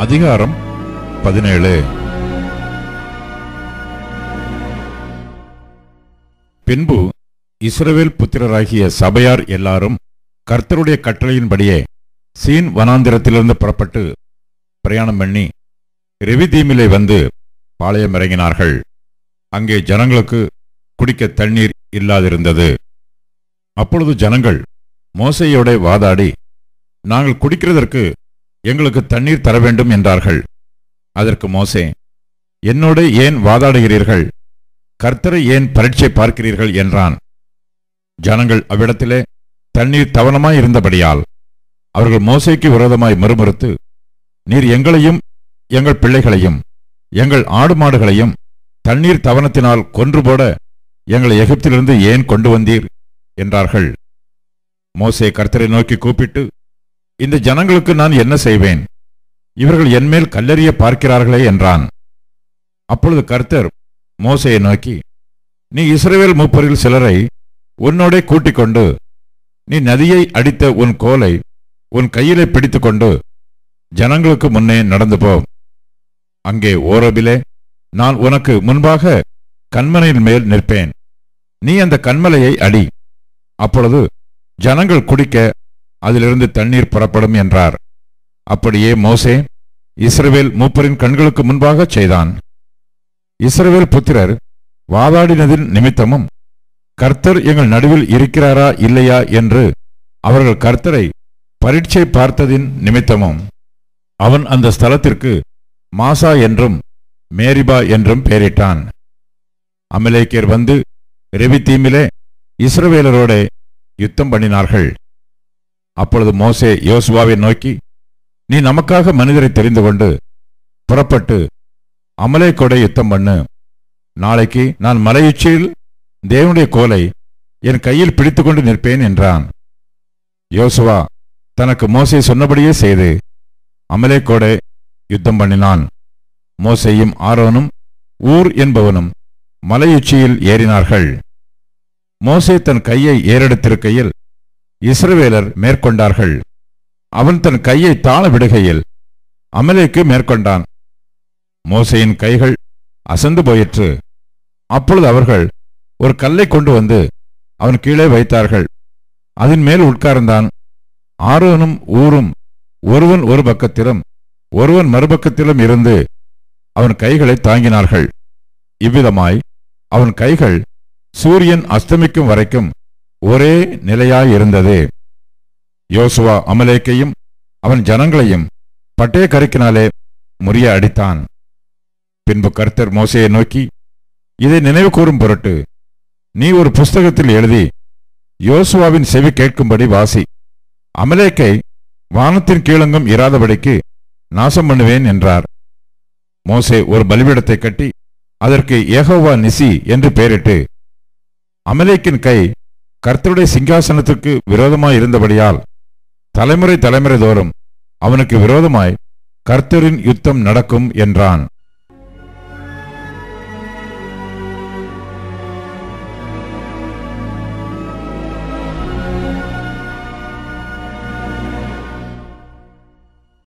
அதிகாரம் 17. பின்பு இஸ்ரவேல் புத்திரராகிய சபையார் எல்லாரும் கர்த்தருடைய கட்டளையின்படியே சீன் வனாந்திரத்திலிருந்து புறப்பட்டு பிரயாணம் பண்ணி ரெவிதீமிலே வந்து பாளையம் இறங்கினார்கள். அங்கே ஜனங்களுக்கு குடிக்க தண்ணீர் இல்லாதிருந்தது. அப்பொழுது ஜனங்கள் மோசேயோட வாதாடி, நாங்கள் குடிக்கிறதற்கு எங்களுக்கு தண்ணீர் தர வேண்டும் என்றார்கள். அதற்கு மோசே, என்னோட ஏன் வாதாடுகிறீர்கள்? கர்த்தரை ஏன் பரீட்சை பார்க்கிறீர்கள் என்றான். ஜனங்கள் அவ்விடத்திலே தண்ணீர் தவனமாயிருந்தபடியால் அவர்கள் மோசேக்கு விரோதமாய் முறுமுறுத்து, நீர் எங்களையும் எங்கள் பிள்ளைகளையும் எங்கள் ஆடு மாடுகளையும் தண்ணீர் தவனத்தினால் கொன்று போட எங்களை எகிப்திலிருந்து ஏன் கொண்டு வந்தீர் என்றார்கள். மோசே கர்த்தரை நோக்கி கூப்பிட்டு, இந்த ஜனங்களுக்கு நான் என்ன செய்வேன்? இவர்கள் என்மேல் கல்லெறிய பார்க்கிறார்களே என்றான். அப்பொழுது கர்த்தர் மோசேயை நோக்கி, நீ இஸ்ரவேல் மூப்பரில் சிலரை உன்னோடே கூட்டிக் கொண்டு நீ நதியை அடித்த உன் கோலை உன் கையிலே பிடித்துக்கொண்டு ஜனங்களுக்கு முன்னே நடந்து போ. அங்கே ஓரபிலே நான் உனக்கு முன்பாக கன்மலையின் மேல் நிற்பேன். நீ அந்த கன்மலையை அடி. அப்பொழுது ஜனங்கள் குடிக்க அதிலிருந்து தண்ணீர் புறப்படும் என்றார். அப்படியே மோசே இஸ்ரவேல் மூப்பரின் கண்களுக்கு முன்பாக செய்தான். இஸ்ரவேல் புத்திரர் வாதாடினதின் நிமித்தமும் கர்த்தர் எங்கள் நடுவில் இருக்கிறாரா இல்லையா என்று அவர்கள் கர்த்தரை பரீட்சை பார்த்ததின் நிமித்தமும் அவன் அந்த ஸ்தலத்திற்கு மாசா என்றும் மேரிபா என்றும் பெயரிட்டான். அமலேக்கியர் வந்து ரெவிதீமிலே இஸ்ரவேலரோட யுத்தம் பண்ணினார்கள். அப்பொழுது மோசே யோசுவாவை நோக்கி, நீ நமக்காக மனிதரை தெரிந்து கொண்டு புறப்பட்டு அமலேக்கோட யுத்தம் பண்ணு. நாளைக்கு நான் மலையுச்சியில் தேவனுடைய கோலை என் கையில் பிடித்துக்கொண்டு நிற்பேன் என்றான். யோசுவா தனக்கு மோசே சொன்னபடியே செய்து அமலேக்கோட யுத்தம் பண்ணினான். மோசேயும் ஆரோனும் ஊர் என்பவனும் மலையுச்சியில் ஏறினார்கள். மோசே தன் கையை ஏறெடுத்திருக்கையில் இஸ்ரவேலர் மேற்கொண்டார்கள். அவன் தன் கையை தாழ விடுகையில் அமலேக்கு மேற்கொண்டான். மோசேயின் கைகள் அசந்து போயிற்று. அப்பொழுது அவர்கள் ஒரு கல்லை கொண்டு வந்து அவன் கீழே வைத்தார்கள். அதன் மேல் உட்கார்ந்தான். ஆரோனும் ஊரும் ஒருவன் ஒரு பக்கத்திலும் ஒருவன் மறுபக்கத்திலும் இருந்து அவன் கைகளை தாங்கினார்கள். இவ்விதமாய் அவன் கைகள் சூரியன் அஸ்தமிக்கும் வரைக்கும் ஒரே நிலையாயிருந்தது. யோசுவா அமலேக்கையும் அவன் ஜனங்களையும் பட்டய கருக்கினாலே முறிய அடித்தான். பின்பு கர்த்தர் மோசேயை நோக்கி, இதை நினைவு கூறும் பொருட்டு நீ ஒரு புஸ்தகத்தில் எழுதி யோசுவாவின் செவி கேட்கும்படி வாசி. அமலேக்கை வானத்தின் கீழங்கும் இராதபடிக்கு நாசம் பண்ணுவேன் என்றார். மோசே ஒரு பலிபீடத்தை கட்டி அதற்கு யெகோவா நிசி என்று பெயரிட்டு, அமலேக்கின் கை கர்த்தருடைய சிங்காசனத்துக்கு விரோதமாயிருந்தபடியால் தலைமுறை தலைமுறை தோறும் அவனுக்கு விரோதமாய் கர்த்தரின் யுத்தம் நடக்கும் என்றான்.